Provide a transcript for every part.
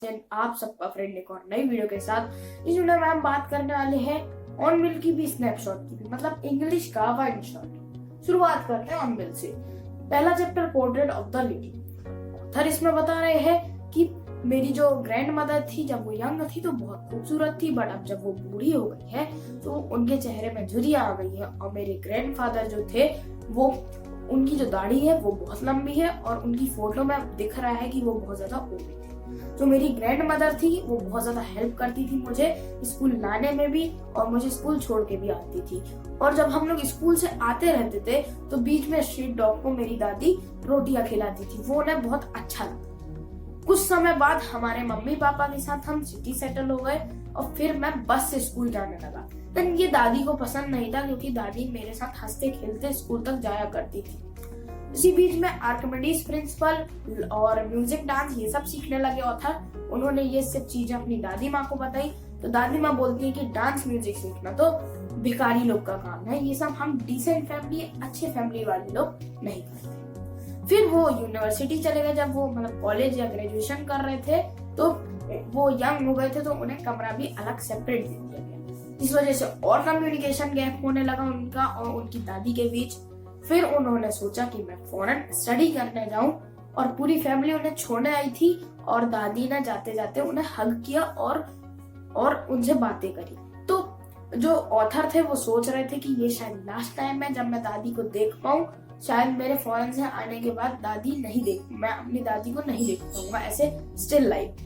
आप सबका फ्रेंड एक और नई वीडियो के साथ। इस वीडियो में हम बात करने वाले हैं ऑन मिल की भी स्नैपशॉट की भी, मतलब इंग्लिश का वन शॉट। शुरुआत करते हैं ऑन मिल से। पहला chapter portrait of the lady. Author इसमें बता रहे हैं कि मेरी जो ग्रैंड मदर थी जब वो यंग थी तो बहुत खूबसूरत थी, बट अब जब वो बूढ़ी हो गई है तो उनके चेहरे में झुर्रियां आ गई है। और मेरे ग्रैंडफादर जो थे वो उनकी जो दाढ़ी है वो बहुत लंबी है और उनकी फोटो में दिख रहा है कि वो बहुत ज्यादा ओल्ड थे। जो मेरी ग्रैंड मदर थी वो बहुत ज्यादा हेल्प करती थी मुझे स्कूल लाने में भी और मुझे स्कूल छोड़ के भी आती थी। और जब हम लोग स्कूल से आते रहते थे तो बीच में स्ट्रीट डॉग को मेरी दादी रोटियां खिलाती थी, वो उन्हें बहुत अच्छा लगता। कुछ समय बाद हमारे मम्मी पापा के साथ हम सिटी सेटल हो गए और फिर मैं बस से स्कूल जाने लगा। लेकिन ये दादी को पसंद नहीं था क्योंकि दादी मेरे साथ हंसते खेलते स्कूल तक जाया करती थी। इसी बीच में आर्किमिडीज प्रिंसिपल और म्यूजिक डांस ये सब सीखने लगे और था। उन्होंने ये सब चीजें अपनी दादी माँ को बताई तो दादी माँ बोलती है कि डांस म्यूजिक सीखना तो भिखारी लोग का काम है, ये सब हम डिसेंट फैमिली अच्छे फैमिली वाले लोग नहीं करते। फिर वो यूनिवर्सिटी चले गए। जब वो मतलब कॉलेज या ग्रेजुएशन कर रहे थे तो वो यंग हो गए थे तो उन्हें कमरा भी अलग सेपरेट दे दिया गया। इस वजह से और कम्युनिकेशन गैप होने लगा उनका और उनकी दादी के बीच। फिर उन्होंने सोचा कि मैं फॉरेन स्टडी करने जाऊं और पूरी फैमिली उन्हें छोड़ने आई थी और दादी ने जाते जाते उन्हें हग किया और उनसे बातें करी। तो जो ऑथर थे वो सोच रहे थे कि ये शायद लास्ट टाइम है जब मैं दादी को देख पाऊं। शायद मेरे फॉरेन से आने के बाद मैं अपनी दादी को नहीं देख पाऊंगा ऐसे स्टिल लाइफ।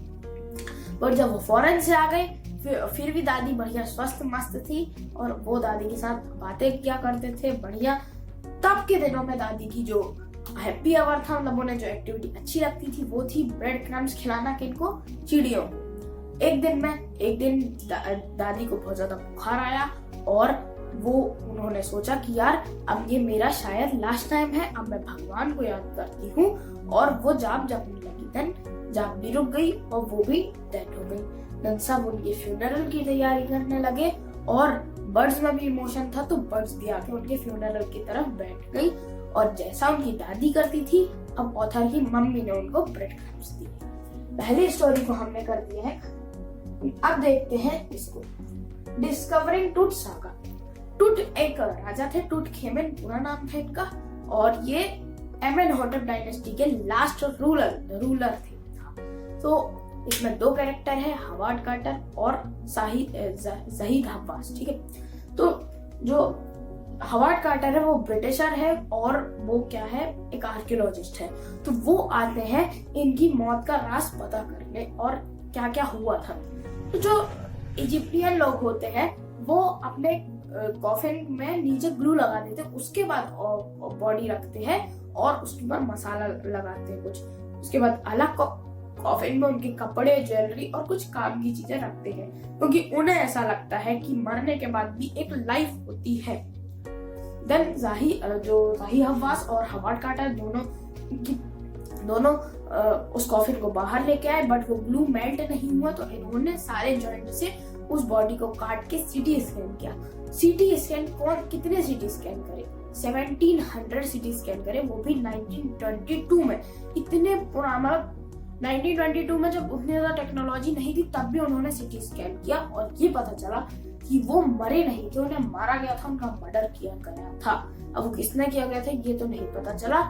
पर जब वो फॉरेन से आ गए फिर भी दादी बढ़िया स्वस्थ मस्त थी और वो दादी के साथ बातें किया करते थे बढ़िया। तब के दिनों में दादी की जो हैप्पी आवर था, मतलब उन्हें जो एक्टिविटी अच्छी लगती थी वो थी ब्रेड क्रम्स खिलाना किनको, चिड़ियों को। एक दिन दादी को बहुत ज्यादा बुखार आया और वो उन्होंने सोचा कि यार अब ये मेरा शायद लास्ट टाइम है, अब मैं भगवान को याद करती हूँ। और वो जाप जपने लगी। देन जाप भी रुक गई और वो भी डेड हो गई। देन सब उनके फ्यूनरल की तैयारी करने लगे और बर्ड्स में भी इमोशन था तो बर्ड्स भी आके उनके फ्यूनरल की तरफ बैठ गई और जैसा उनकी दादी करती थी अब ऑथर की मम्मी ने उनको ब्रेड क्रम्स दिए। पहली स्टोरी को हमने कर दिया है। अब देखते हैं इसको, डिस्कवरिंग टूट सागा। टूट एक राजा थे, टूट खेमेन पूरा नाम था इनका और ये एमेनहोटेप डायनेस्टी के लास्ट रूलर थे। तो इसमें दो कैरेक्टर है, हवार्ड कार्टर और ज़हीद हवास। ठीक है, तो जो हवार्ड कार्टर है वो ब्रिटिशर है और वो क्या है, एक आर्कियोलॉजिस्ट है। तो वो आते हैं इनकी मौत का राज पता करने और क्या क्या हुआ था। तो जो इजिप्टियन लोग होते हैं वो अपने कॉफिन में नीचे ग्लू लगा देते हैं, उसके बाद बॉडी रखते हैं और उसके बाद मसाला लगाते हैं कुछ। उसके बाद अलग कॉफिन में उनके कपड़े, ज्वेलरी और कुछ काम की चीजें रखते हैं क्योंकि उन्हें ऐसा लगता है कि मरने के बाद भी एक लाइफ होती है। देन ज़ही हवास और हवार्ड कार्टर दोनों उस कॉफिन को बाहर लेके आए, बट वो ग्लू मेल्ट नहीं हुआ तो इन्होंने सारे जॉइंट से उस बॉडी को काट के सीटी स्कैन किया। सीटी स्कैन कितने सीटी स्कैन करे, 1700 सीटी स्कैन करे, वो भी 1922 में। इतने पुराना 1922 में जब उतनी ज्यादा टेक्नोलॉजी नहीं थी तब भी उन्होंने सीटी स्कैन किया और ये पता चला कि वो मरे नहीं थे, उन्हें मारा गया था, उनका मर्डर किया गया था। अब वो किसने किया गया था ये तो नहीं पता चला।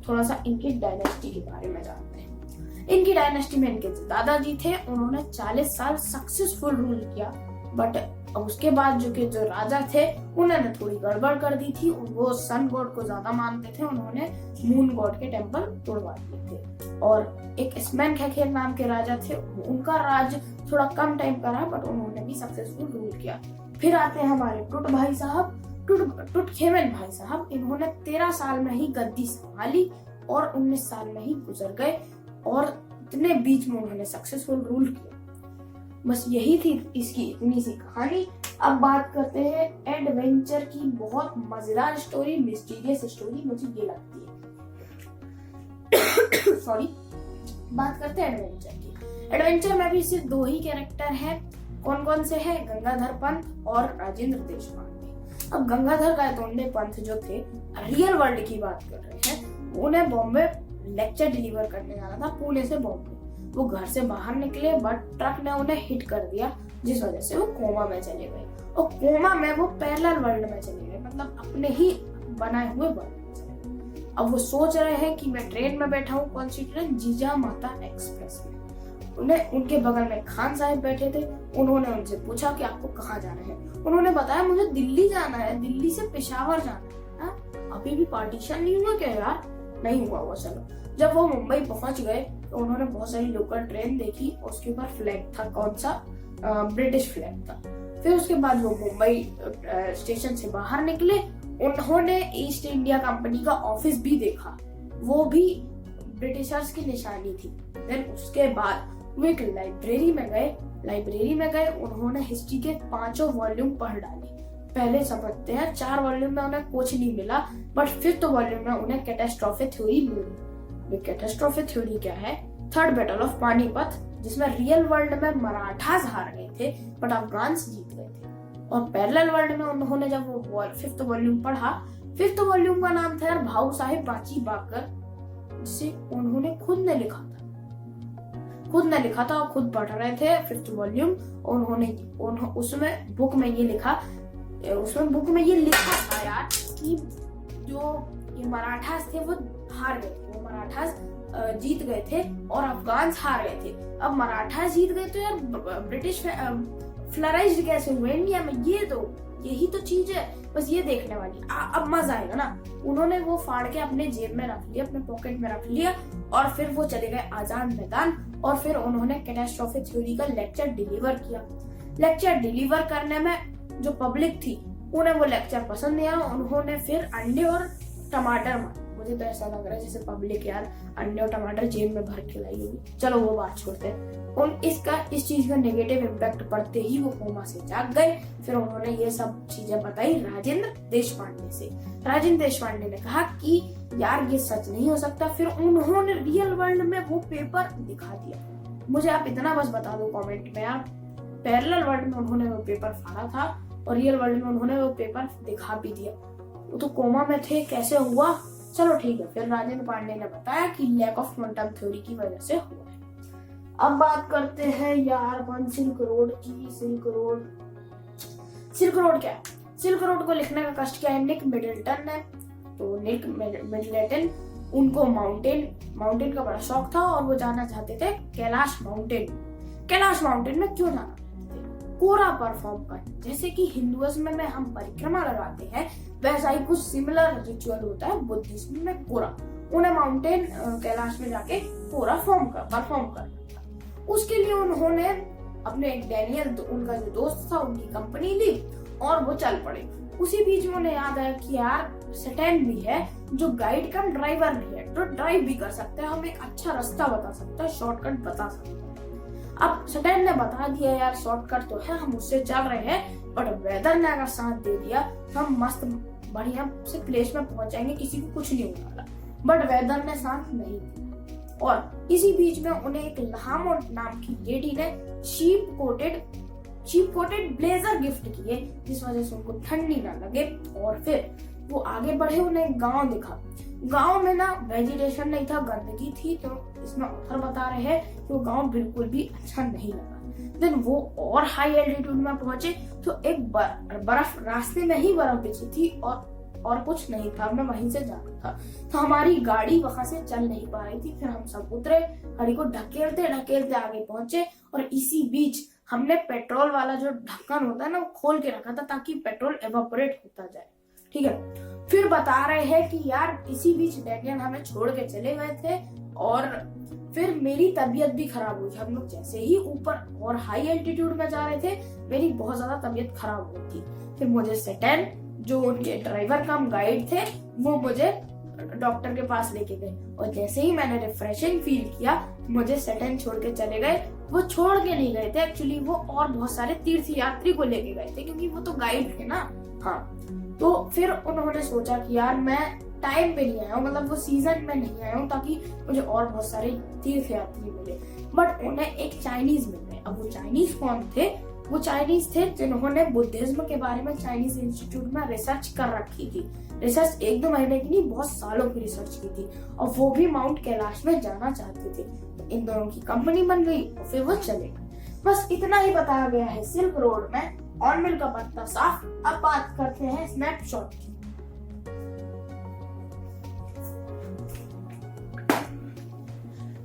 थोड़ा सा इनकी डायनेस्टी के बारे में जानते हैं। इनकी डायनेस्टी में इनके दादाजी थे, उन्होंने 40 साल सक्सेसफुल रूल किया, बट उसके बाद जो राजा थे उन्होंने थोड़ी गड़बड़ कर दी थी। वो सन गॉड को ज्यादा मानते थे, उन्होंने मून गॉड के टेम्पल तोड़वा दिए थे। और एक स्मैन खैखेर नाम के राजा थे, उनका राज थोड़ा कम टाइम का रहा बट उन्होंने भी सक्सेसफुल रूल किया। फिर आते हैं हमारे टूट भाई साहब, टूट खेमेन भाई साहब। इन्होंने 13 साल में ही गद्दी संभाली और 19 साल में ही गुजर गए और इतने बीच में उन्होंने सक्सेसफुल रूल किया। बस यही थी इसकी इतनी सी कहानी। अब बात करते हैं एडवेंचर की। बहुत मजेदार स्टोरी, मिस्टीरियस स्टोरी मुझे ये लगती है। सॉरी, बात करते हैं एडवेंचर की। एडवेंचर में भी सिर्फ दो ही कैरेक्टर हैं। कौन कौन से हैं? गंगाधर पंत और राजेंद्र देशपांडे। अब गंगाधर गायतोंडे पंत जो थे, रियल वर्ल्ड की बात कर रहे हैं, उन्हें बॉम्बे लेक्चर डिलीवर करने जाना था, पुणे से बॉम्बे। वो घर से बाहर निकले बट ट्रक ने उन्हें हिट कर दिया, जिस वजह से वो कोमा में चले गए। और कोमा में वो पैरेलल वर्ल्ड में चले गए, मतलब अपने ही बनाए हुए वर्ल्ड में चले गए। अब वो सोच रहे हैं कि मैं ट्रेन में बैठा हूँ, कौन सी ट्रेन, जिजामाता एक्सप्रेस में। उन्हें उनके बगल में खान साहब बैठे थे। उन्होंने उनसे पूछा कि आपको कहाँ जाना है। उन्होंने बताया मुझे दिल्ली जाना है, दिल्ली से पेशावर जाना है। अभी भी पार्टीशन नहीं हुआ क्या यार? नहीं हुआ। चलो, जब वो मुंबई पहुंच गए तो उन्होंने बहुत सारी लोकल ट्रेन देखी, उसके ऊपर फ्लैग था, कौन सा, ब्रिटिश फ्लैग था। फिर उसके बाद वो मुंबई स्टेशन से बाहर निकले। उन्होंने ईस्ट इंडिया कंपनी का ऑफिस भी देखा, वो भी ब्रिटिशर्स की निशानी थी। देन उसके बाद वो एक लाइब्रेरी में गए। उन्होंने हिस्ट्री के 5 वॉल्यूम पढ़ डाले। पहले समझते हैं 4 वॉल्यूम में उन्हें कुछ नहीं मिला, बट 5th वॉल्यूम में उन्हें कैटास्ट्रोफे थ्योरी मिली। कैटास्ट्रोफे थ्योरी क्या है? थर्ड बैटल ऑफ पानीपत, जिसमें रियल वर्ल्ड में मराठास हार गए थे बट अफगान्स जीत गए थे। और पैरेलल वर्ल्ड में उन्होंने जब वो 5th वॉल्यूम पढ़ा, 5th वॉल्यूम का नाम था यार भाऊ साहिब बाची बाकर, जिसे उन्होंने खुद ने लिखा था और खुद पढ़ रहे थे 5th वॉल्यूम। उन्होंने उसमें बुक में ये लिखा था यार कि जो ये मराठास थे वो हार गए थे, वो मराठास जीत गए थे और अफगान्स हार गए थे। अब मराठास जीत गए तो यार ब्रिटिश फ्लराइज्ड कैसे हुए इंडिया में? यही तो चीज है, बस ये देखने वाली। अब मजा आएगा ना। उन्होंने वो फाड़ के अपने जेब में रख लिया, अपने पॉकेट में रख लिया और फिर वो चले गए आजाद मैदान। और फिर उन्होंने कैटास्ट्रोफे थ्योरी का लेक्चर डिलीवर किया। लेक्चर डिलीवर करने में जो पब्लिक थी उन्हें वो लेक्चर पसंद नहीं आया। उन्होंने फिर अंडे और टमाटर मारे। मुझे तो ऐसा लग रहा है जैसे पब्लिक यार अंडे और टमाटर जेब में भर के लाई होगी। चलो वो बात छोड़ते हैं। इस चीज का नेगेटिव इम्पैक्ट पड़ते ही वो कोमा से जाग गए। फिर उन्होंने ये सब चीजें बताई राजेंद्र देशपांडे से। राजेंद्र देशपांडे ने कहा कि यार ये सच नहीं हो सकता। फिर उन्होंने रियल वर्ल्ड में वो पेपर दिखा दिया। मुझे आप इतना बस बता दो कमेंट में यार, पैरेलल वर्ल्ड में उन्होंने वो पेपर फाड़ा था और रियल वर्ल्ड में उन्होंने वो पेपर दिखा भी दिया। वो तो कोमा में थे, कैसे हुआ? चलो ठीक है। फिर राजेंद्र पांडे ने बताया कि लैक ऑफ क्वांटम थ्योरी की वजह से हुआ है। अब बात करते हैं यार सिल्क रोड की। सिल्क रोड क्या है? सिल्क रोड को लिखने का कष्ट क्या है? निक मिडलटन ने। तो निक मिडलटन, उनको माउंटेन का बड़ा शौक था और वो जाना चाहते थे कैलाश माउंटेन में क्यों जाना चाहते थे? कोरा परफॉर्म करना। जैसे कि हिंदुइज्म में हम परिक्रमा लगाते हैं, वैसा ही कुछ सिमिलर रिचुअल होता है बुद्धिज्म में कोरा। उन्हें माउंटेन कैलाश में जाके कोरा परफॉर्म करना था। उसके लिए उन्होंने अपने डैनियल, उनका जो दोस्त था, उनकी कंपनी ली और वो चल पड़े। उसी बीच में उन्हें याद आया कि यार सटैन भी है जो गाइड कम ड्राइवर भी है, तो ड्राइव भी कर सकते हैं, हम एक अच्छा रास्ता बता सकते हैं, शॉर्टकट बता सकते हैं। अब सटैन ने बता दिया यार शॉर्टकट तो है, हम उससे चल रहे हैं, बट वेदर ने अगर साथ दे दिया हम मस्त बढ़िया से प्लेस में पहुंच जाएंगे, किसी को कुछ नहीं होने वाला। बट वेदर ने साथ नहीं दिया और इसी बीच में उन्हें एक लहामो नाम की लेडी ने शीप कोटेड ब्लेजर गिफ्ट किए, जिस वजह से उनको ठंडी ना लगे। और फिर वो आगे बढ़े, उन्हें गांव दिखा। गांव में ना वेजिटेशन नहीं था, गंदगी थी। तो इसमें ऑथर बता रहे हैं कि वो गांव बिल्कुल भी अच्छा नहीं लगा। देन वो और हाई एल्टीट्यूड में पहुंचे तो एक बर्फ, रास्ते में ही बर्फ बिछी थी और कुछ नहीं था। मैं वहीं से जाना था तो हमारी गाड़ी वहां से चल नहीं पा रही थी। फिर हम सब उतरे, गाड़ी को ढकेलते आगे पहुंचे और इसी बीच हमने पेट्रोल वाला जो ढक्कन होता है ना, वो खोल के रखा था ताकि पेट्रोल एवापोरेट होता जाए। ठीक है। फिर बता रहे हैं कि यार इसी बीच डैनियल हमें छोड़ के चले गए थे और फिर मेरी तबीयत भी खराब हुई। हम लोग जैसे ही ऊपर और हाई एल्टीट्यूड में जा रहे थे, मेरी बहुत ज्यादा तबीयत खराब हुई थी। फिर मुझे सटैन, जो उनके ड्राइवर कम गाइड थे, वो मुझे डॉक्टर के पास लेके गए और जैसे ही मैंने रिफ्रेशिंग फील किया, मुझे सटैन छोड़ के चले गए। वो छोड़ के नहीं गए थे एक्चुअली, वो और बहुत सारे तीर्थ यात्री को लेके गए थे क्योंकि वो तो गाइड थे ना। हाँ, तो फिर उन्होंने सोचा कि यार मैं टाइम पे नहीं आया हूँ, मतलब वो सीजन में नहीं आया हूँ ताकि मुझे और बहुत सारे तीर्थ यात्री मिले। बट उन्हें एक चाइनीज मिल गए। अब वो चाइनीज कौन थे? वो चाइनीज थे जिन्होंने बुद्धिज्म के बारे में चाइनीज इंस्टीट्यूट में रिसर्च कर रखी थी। रिसर्च 1-2 महीने की नहीं, बहुत सालों की रिसर्च की थी और वो भी माउंट कैलाश में जाना चाहते थे। इन दोनों की कंपनी बन गई और फिर वो चले गए। बस इतना ही बताया गया है सिल्क रोड में ऑन मिल का पत्ता साफ। अब बात करते हैं स्नैपशॉट की।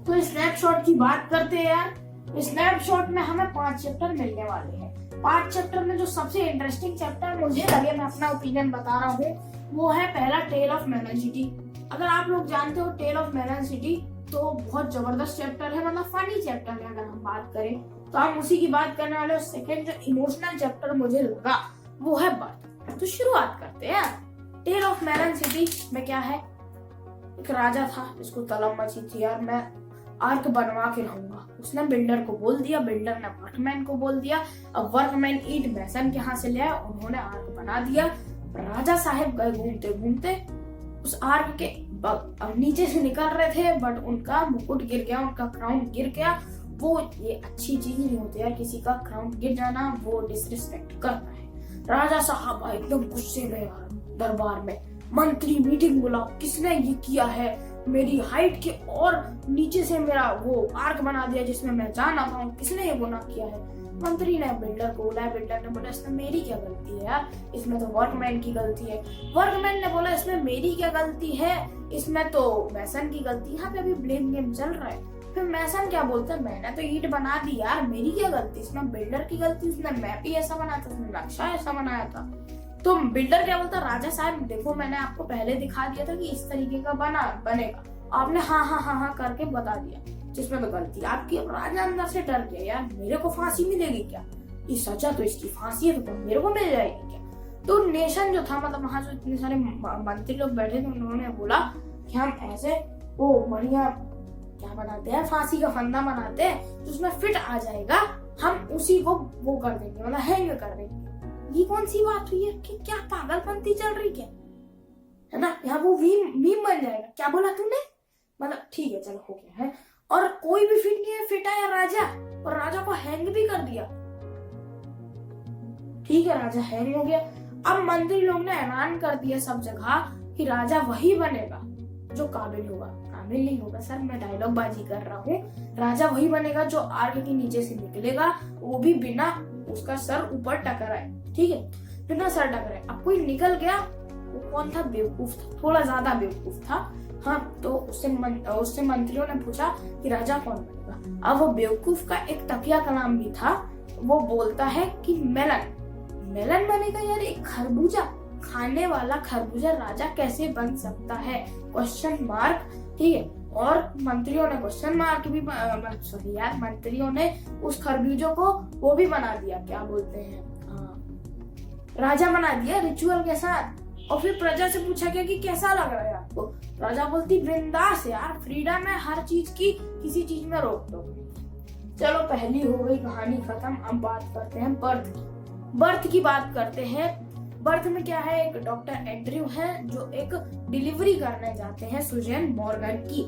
तो स्नैपशॉट की बात करते हैं यार। स्नैपशॉट में हमें 5 चैप्टर मिलने वाले हैं। 5 चैप्टर में जो सबसे इंटरेस्टिंग चैप्टर मुझे लगे, मैं अपना ओपिनियन बता रहा हूँ, वो है पहला टेल ऑफ मेलन सिटी। अगर आप लोग जानते हो टेल ऑफ मेलन सिटी तो बहुत जबरदस्त चैप्टर है, मतलब फनी चैप्टर है अगर हम बात करें तो हम उसी की बात करने वाले। सेकंड जो इमोशनल चैप्टर मुझे लगा वो है बर्थ। तो शुरुआत करते हैं। टेल ऑफ मेलन सिटी में क्या है, एक राजा था जिसको तलब मची थी यार मैं आर्क बनवा के रहूंगा। उसने बिल्डर को बोल दिया, बिल्डर ने वर्कमैन को बोल दिया। अब वर्कमैन ईट मैसन के यहाँ से ले आए, उन्होंने आर्क बना दिया। राजा साहब गए घूमते घूमते उस आर्क के नीचे से निकल रहे थे, बट उनका मुकुट गिर गया, उनका क्राउन गिर गया। वो ये अच्छी चीज नहीं होती यार, किसी का क्राउन गिर जाना, वो डिसरिस्पेक्ट करता है। राजा साहब एकदम गुस्से में यार दरबार में, मंत्री मीटिंग बुलाओ, किसने ये किया है, मेरी हाइट के और नीचे से मेरा वो आर्क बना दिया जिसमें मैं जा ना पाऊं, किसने ये गुनाह किया है। मंत्री ने बिल्डर को बुलाया, बिल्डर ने बोला इसमें मेरी क्या गलती है यार, इसमें तो वर्कमैन की गलती है। वर्कमैन ने बोला इसमें मेरी क्या गलती है, इसमें तो मैसन की गलती। यहाँ पे अभी ब्लेम गेम चल रहा है। फिर मैसन क्या बोलते हैं, मैंने तो ईंट बना दी यार, मेरी क्या गलती, इसमें बिल्डर की गलती, उसने मैप ही ऐसा बनाया था, उसने नक्शा ऐसा बनाया था। तो बिल्डर क्या बोलता, राजा साहब देखो मैंने आपको पहले दिखा दिया था कि इस तरीके का बनेगा, आपने हाँ हाँ हाँ हाँ करके बता दिया, जिसमें तो गलती आपकी। अब राजा अंदर से डर गया यार, मेरे को फांसी मिलेगी क्या, ये सजा तो इसकी फांसी है तो मेरे को मिल जाएगी क्या। तो नेशन जो था, मतलब वहां जो इतने सारे मंत्री लोग बैठे थे, उन्होंने बोला कि हम ऐसे वो बढ़िया क्या बनाते हैं, फांसी का फंदा बनाते हैं जिसमें फिट आ जाएगा, हम उसी को वो कर देंगे, मतलब हैंग कर देंगे। ये कौन सी बात हुई है कि क्या पागलपंती चल रही क्या है ना, यहाँ वो मीम बन जाएगा। क्या बोला तूने, मतलब ठीक है चलो हो गया है। और कोई भी फिट नहीं है, फिट आया राजा और राजा को हैंग भी कर दिया। ठीक है राजा हैंग हो गया। अब मंत्री लोग ने ऐलान कर दिया सब जगह कि राजा वही बनेगा जो काबिल होगा। काबिल नहीं होगा सर, मैं डायलॉग बाजी कर रहा हूँ। राजा वही बनेगा जो आर्क के नीचे से निकलेगा, वो भी बिना उसका सर ऊपर टकराए। ठीक है, बिना सर टकराए। अब कोई निकल गया, वो कौन था, बेवकूफ था, थोड़ा ज्यादा बेवकूफ था। हाँ, तो उससे मंत्रियों ने पूछा कि राजा कौन बनेगा। अब वो बेवकूफ का एक तकिया का नाम भी था, वो बोलता है कि मेलन बनेगा यार, एक खरबूजा, खाने वाला खरबूजा राजा कैसे बन सकता है, क्वेश्चन मार्क। ठीक है, और मंत्रियों ने क्वेश्चन मार्क भी सॉरी यार, मंत्रियों ने उस खरबूजों को वो भी बना दिया, क्या बोलते हैं, राजा बना दिया रिचुअल के साथ। और फिर प्रजा से पूछा गया कि कैसा लग रहा है आपको। राजा बोलती बिंदास यार, फ्रीडम है हर चीज की, किसी चीज में रोक टोक नहीं। चलो पहली हो गई कहानी खत्म। अब बात करते हैं बर्थ की बात करते हैं। बर्थ में क्या है, एक डॉक्टर एंड्रयू है जो एक डिलीवरी करने जाते हैं सुजैन मॉर्गन की।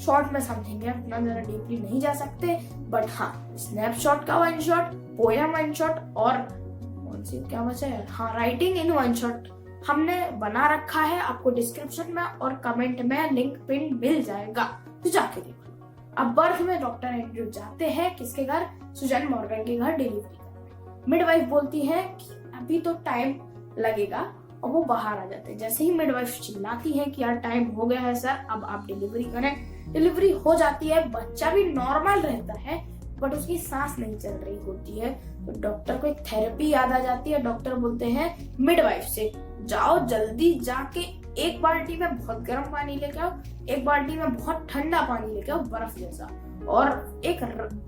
शॉर्ट में समझेंगे, उतना ज्यादा डीपली नहीं जा सकते, बट हाँ स्नैपशॉट का 1 शॉट, पोएम 1 शॉट और कौन सी क्या बचा है, हाँ राइटिंग इन 1 शॉट हमने बना रखा है। आपको डिस्क्रिप्शन में और कमेंट में लिंक पिन मिल जाएगा, तो जाके देखो। अब बर्थ में डॉक्टर एंड्रयू जाते हैं किसके घर, सुजैन मॉर्गन के घर डिलीवरी करने। मिडवाइफ बोलती है कि अभी तो टाइम लगेगा, और वो बाहर आ जाते हैं। जैसे ही मिडवाइफ चिल्लाती है कि यार टाइम हो गया है सर, अब आप डिलीवरी करें। डिलीवरी हो जाती है, बच्चा भी नॉर्मल रहता है, बट उसकी सांस नहीं चल रही होती है। तो डॉक्टर को एक थेरेपी याद आ जाती है। डॉक्टर बोलते हैं मिडवाइफ से, जाओ जल्दी जाके एक बाल्टी में बहुत गर्म पानी लेके आओ, एक बाल्टी में बहुत ठंडा पानी लेके आओ बर्फ जैसा, और एक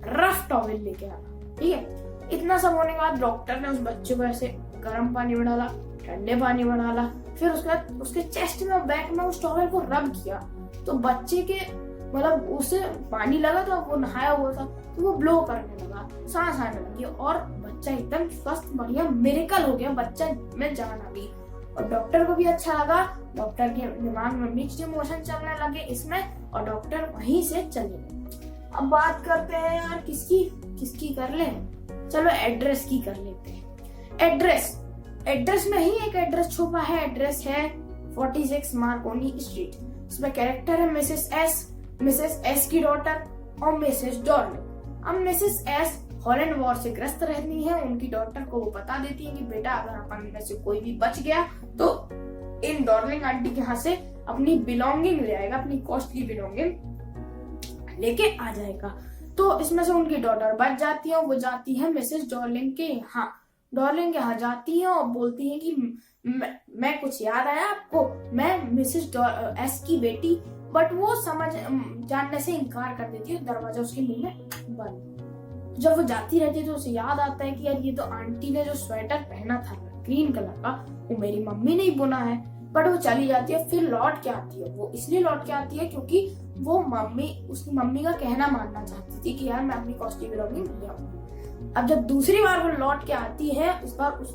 रफ टॉवेल लेके आना। ठीक है, इतना सब होने के बाद डॉक्टर ने उस बच्चे को ऐसे गर्म पानी में डाला, ठंडे पानी में डाला, फिर उसके बाद उसके चेस्ट में और बैक में उस टॉवेल को रब किया। तो बच्चे के मतलब उसे पानी लगा था, वो नहाया हुआ था, तो वो ब्लो करने लगा, सांस आने लगी, और बच्चा एकदम स्वस्थ बढ़िया मिरेकल हो गया, बच्चा में जान आ गई। और डॉक्टर को भी अच्छा लगा, डॉक्टर के दिमाग में मिक्स्ड इमोशन चलने लगे इसमें, और डॉक्टर वहीं से चले गए। अब बात करते हैं यार किसकी कर ले, चलो एड्रेस की कर लेते हैं। एड्रेस में ही एक एड्रेस छुपा है। एड्रेस है 46 मार्कोनी स्ट्रीट। इसमें कैरेक्टर है मिसेस एस की डॉटर, और मिसेस डॉर्लिंग। अब मिसेस एस हॉलैंड वॉर से ग्रस्त रहती है। उनकी डॉटर को वो बता देती है कि बेटा अगर अपन में से कोई भी बच गया तो इन डॉर्लिंग आंटी के यहाँ से अपनी बिलोंगिंग ले आएगा, अपनी कॉस्टली बिलोंगिंग लेके आ जाएगा। तो इसमें से उनकी डॉटर बच जाती है और वो जाती है मिसेस डॉर्लिंग के यहाँ। डॉर्लिंग के यहाँ जाती है और बोलती है कि मैं कुछ याद आया आपको, मैं मिसेस एस की बेटी। बट वो समझ जानने से इनकार कर देती है, दरवाजा उसके मुंह में बंद। जब वो जाती रहती है तो उसे याद आता है कि यार ये तो आंटी ने जो स्वेटर पहना था ग्रीन कलर का वो मेरी मम्मी ने ही बुना है। बट वो चली जाती है, फिर लौट के आती है। वो इसलिए लौट के आती है क्योंकि वो उसकी मम्मी का कहना मानना चाहती थी कि यार मैं अपनी कॉस्टली बिलोंगिंग ले आऊंगी। अब जब दूसरी बार वो लौट के आती है, इस बार उस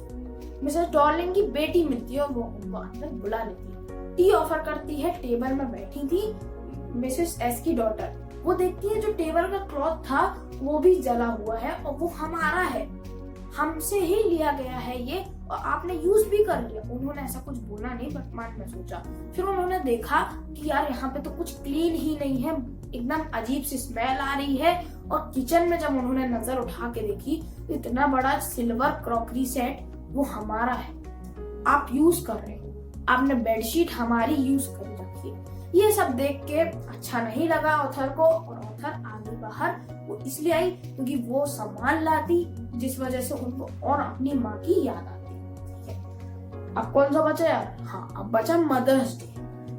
मिसेस डॉर्लिंग की बेटी मिलती है और वो उनको अंदर बुला लेती है, टी ऑफर करती है। टेबल में बैठी थी मिसेस एस की डॉटर, वो देखती है जो टेबल का क्लॉथ था वो भी जला हुआ है और वो हमारा है, हमसे ही लिया गया है ये और आपने यूज भी कर लिया। उन्होंने ऐसा कुछ बोला नहीं, बट मन में सोचा। फिर उन्होंने देखा कि यार यहाँ पे तो कुछ क्लीन ही नहीं है, एकदम अजीब सी स्मेल आ रही है। और किचन में जब उन्होंने नजर उठा के देखी, इतना बड़ा सिल्वर क्रॉकरी सेट वो हमारा है, आप यूज कर रहे हो, आपने बेडशीट हमारी यूज कर रखी है। ये सब देख के अच्छा नहीं लगा ऑथर को, और ऑथर आगे बाहर वो इसलिए आई क्योंकि वो सामान लाती जिस वजह से उनको और अपनी माँ की याद आती। अब कौन सा बचा यार? हाँ, अब बचा मदर्स डे।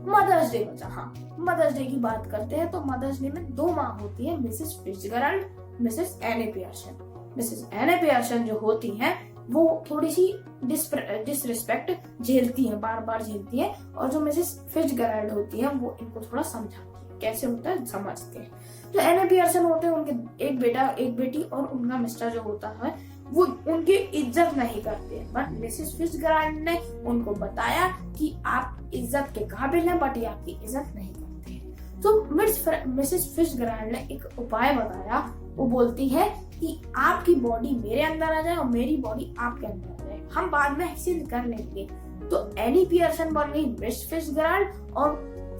मदर्स डे बचा। हाँ, मदर्स डे की बात करते हैं तो मदर्स डे में 2 माँ होती है, मिसेस फिट्जगेराल्ड, मिसेस एने पियर्सन। मिसेस एने पियर्सन जो होती हैं वो थोड़ी सी डिसरिस्पेक्ट झेलती है, बार बार झेलती है, और जो मिसेस फिट्जगेराल्ड होती है वो इनको थोड़ा समझाती है, कैसे होता है समझते हैं। जो एने पियर्सन होते हैं उनके एक बेटा एक बेटी और उनका मिस्टर जो होता है वो उनकी इज्जत नहीं करते हैं। बट मिसेस फिट्जगेराल्ड ने उनको बताया कि आप इज्जत के काबिल हैं, बट ये आपकी इज्जत नहीं करते हैं। तो मिसेस फिट्जगेराल्ड ने एक उपाय बताया। वो बोलती है कि आपकी बॉडी मेरे अंदर आ जाए और मेरी बॉडी आपके अंदर आ जाए, हम बाद में एक्सचेंज कर लेंगे। तो एनी पियर्सन बन गई मिस फिट्जगेराल्ड और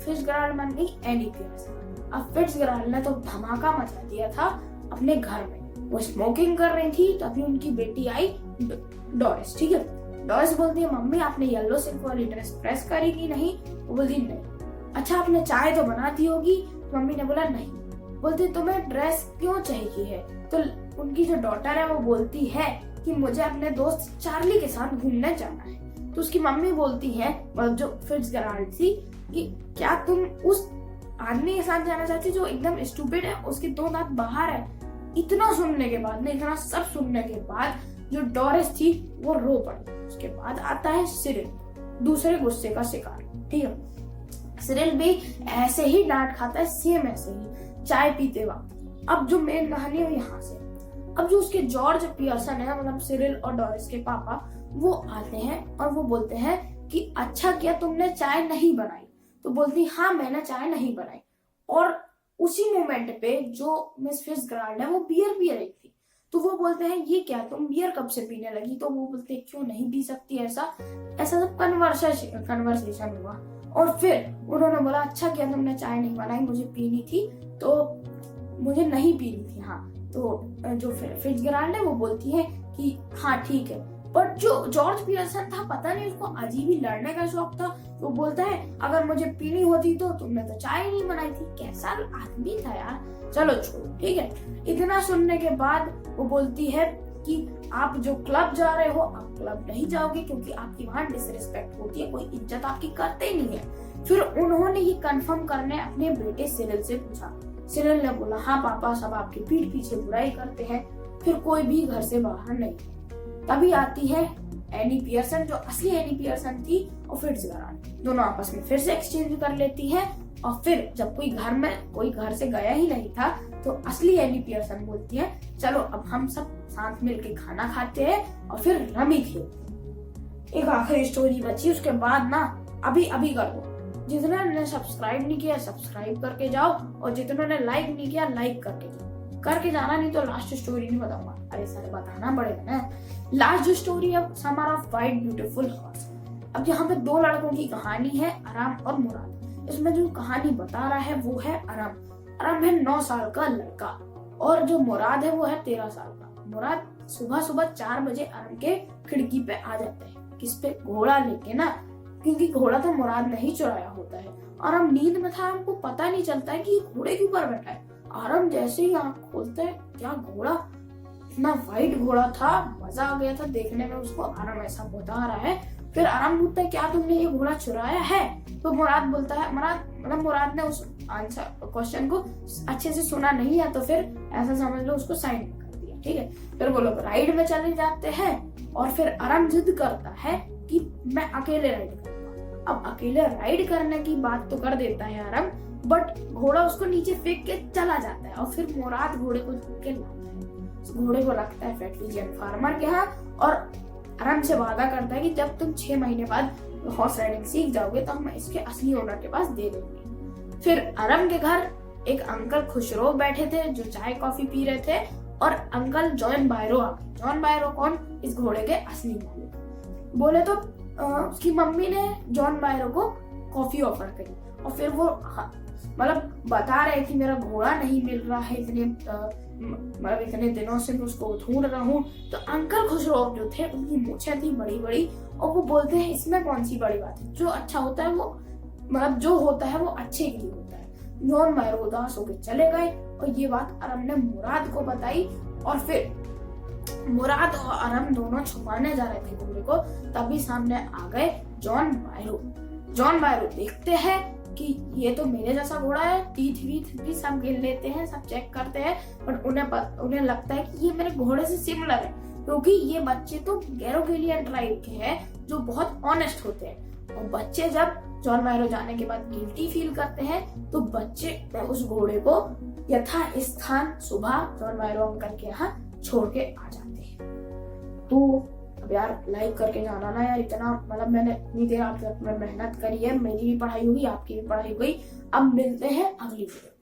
फिट्जगेराल्ड बन गई एनी पियर्सन। अब फिट्जगेराल्ड ने तो धमाका मचा दिया था अपने घर में। वो स्मोकिंग कर रही थी, तभी उनकी बेटी आई डोरिस। ठीक है, डोरिस बोलती है मम्मी आपने येलो सिल्क वाली ड्रेस प्रेस करी कि नहीं? वो बोलती नहीं। अच्छा आपने चाय तो बनाती होगी? मम्मी ने बोला नहीं। बोलती तुम्हें ड्रेस क्यों चाहिए है? तो उनकी जो डॉटर है वो बोलती है कि मुझे अपने दोस्त चार्ली के साथ घूमने जाना है। तो उसकी मम्मी बोलती है, जो फिट्जगेराल्ड थी, कि क्या तुम उस आदमी के साथ जाना चाहती जो एकदम स्टूपिड है, उसके 2 दांत बाहर है? इतना सुनने के बाद, नहीं इतना सब सुनने के बाद जो डोरिस थी वो रो पड़ी। उसके बाद आता है सिरिल, दूसरे गुस्से का शिकार। ठीक है, सिरिल भी ऐसे ही डांट खाता है, सेम ऐसे ही चाय पीते वक्त। अब जो मेन कहानी है यहाँ से, अब जो उसके जॉर्ज पियर्सन है, मतलब सिरिल और डोरिस के पापा, वो आते हैं और वो बोलते हैं कि अच्छा किया तुमने चाय नहीं बनाई। तो बोलती हाँ मैंने चाय नहीं बनाई। और उसी मोमेंट पे जो मिस फिट्जगेराल्ड है वो बियर पी रही थी। तो वो बोलते हैं ये क्या तुम बियर कब से पीने लगी? तो वो बोलते हैं क्यों नहीं पी सकती ऐसा सब कन्वर्सेशन हुआ। और फिर उन्होंने बोला अच्छा किया तुमने चाय नहीं बनाई, मुझे पीनी थी तो मुझे नहीं पीनी थी। हाँ, तो जो फिट्जगेराल्ड है वो बोलती है कि हाँ ठीक है। बट जो जॉर्ज पियर्सन था, पता नहीं उसको अजीब ही लड़ने का शौक था। वो बोलता है अगर मुझे पीनी होती तो तुमने तो चाय नहीं बनाई थी। कैसा आदमी था यार, चलो छोड़ो। ठीक है, इतना सुनने के बाद वो बोलती है कि आप जो क्लब जा रहे हो, आप क्लब नहीं जाओगे क्योंकि आपकी वहां डिसरिस्पेक्ट होती है, कोई इज्जत आपकी करते ही नहीं है। फिर उन्होंने ये कंफर्म करने अपने बेटे सिरिल से पूछा। सिरिल ने बोला हाँ पापा, सब आपकी पीठ पीछे बुराई करते हैं, फिर कोई भी घर से बाहर नहीं। तभी आती है एनी पियर्सन, जो असली एनी पियर्सन थी, और फिट्जगेराल्ड, दोनों आपस में फिर से एक्सचेंज कर लेती है। और फिर जब कोई घर से गया ही नहीं था तो असली एनी पियर्सन बोलती है चलो अब हम सब साथ मिलके खाना खाते हैं और फिर रमी खेलते। एक आखिरी स्टोरी बची, उसके बाद ना अभी कर दो। जितने ने सब्सक्राइब नहीं किया सब्सक्राइब करके जाओ, और जितनों ने लाइक नहीं किया लाइक करके जाना, नहीं तो लास्ट स्टोरी नहीं बताऊंगा। अरे सारे बताना पड़ेगा ना। लास्ट जो स्टोरी है हमारा व्हाइट ब्यूटीफुल हॉर्स। अब यहाँ पे 2 लड़कों की कहानी है, आराम और मुराद। इसमें जो कहानी बता रहा है वो है आराम। अरम है 9 साल का लड़का और जो मुराद है वो है 13 साल का। मुराद सुबह सुबह 4 बजे अरम के खिड़की पे आ जाते हैं। किस पे? घोड़ा लेके ना, क्योंकि घोड़ा तो मुराद ने ही चुराया होता है। अरम नींद में था, हमको पता नहीं चलता है कि ये घोड़े के ऊपर बैठा है। अरम जैसे ही आंख खोलता है, क्या घोड़ा, इतना वाइट घोड़ा था, मजा आ गया था देखने में उसको। अरम ऐसा बता रहा है। फिर अरम पूछता है क्या तुमने ये घोड़ा चुराया है? तो मुराद बोलता है, मुराद ने उस आंसर क्वेश्चन को अच्छे से सुना नहीं है, तो फिर ऐसा समझ लो उसको साइन कर दिया। ठीक है, फिर वो लोग राइड में चले जाते हैं और फिर अरम जिद करता है कि मैं अकेले राइड करूंगा। अब अकेले राइड करने की बात तो कर देता है अरम, बट घोड़ा उसको नीचे फेंक के चला जाता है और फिर मुराद घोड़े को झुक के लाता है। घोड़े को रखता है फैक्ट्री फार्मर के यहाँ और अरम से वादा करता है कि जब तुम 6 महीने बाद हॉर्स राइडिंग सीख जाओगे तो हम इसके असली ओनर के पास दे देंगे। फिर अरम के घर एक अंकल खुशरो बैठे थे जो चाय कॉफी पी रहे थे और अंकल जॉन बायरो आ गए। जॉन बायरो कौन? इस घोड़े के असली मालिक। बोले तो उसकी मम्मी ने जॉन बायरो को कॉफी ऑफर करी और फिर वो मतलब बता रहे कि मेरा घोड़ा नहीं मिल रहा है, इतने दिनों से मैं उसको ढूंढ रहा हूँ। तो अंकल खुशरो जो थे उनकी मूछें थी बड़ी बड़ी और वो बोलते हैं इसमें कौन सी बड़ी बात है, जो अच्छा होता है वो जो होता है वो अच्छे के लिए होता है। जॉन बायरो उदास होकर चले गए और ये बात अरम ने मुराद को बताई और फिर मुराद और अरम दोनों छुपाने जा रहे थे घोड़े को, तभी सामने आ गए जॉन बायरो। जॉन बायरो देखते हैं कि ये तो मेरे जैसा घोड़ा है, टीथ वीथ भी सब गिन लेते हैं, सब चेक करते हैं, पर उन्हें लगता है कि ये मेरे घोड़े से सिमिलर है, क्योंकि ये बच्चे तो गैरोगेलियन ट्राइब के हैं जो बहुत ऑनेस्ट होते हैं। और बच्चे जब जॉन बायरो जाने के बाद गिल्टी फील करते हैं तो बच्चे उस घोड़े को यथा स्थान सुबह जॉन बायरो अंकल के यहाँ छोड़ के आ जाते हैं। तो अब यार लाइक करके जाना ना यार, इतना मतलब मैंने इतनी देर आप मेहनत करी है, मेरी भी पढ़ाई हुई, आपकी भी पढ़ाई हुई। अब मिलते हैं अगली वीडियो।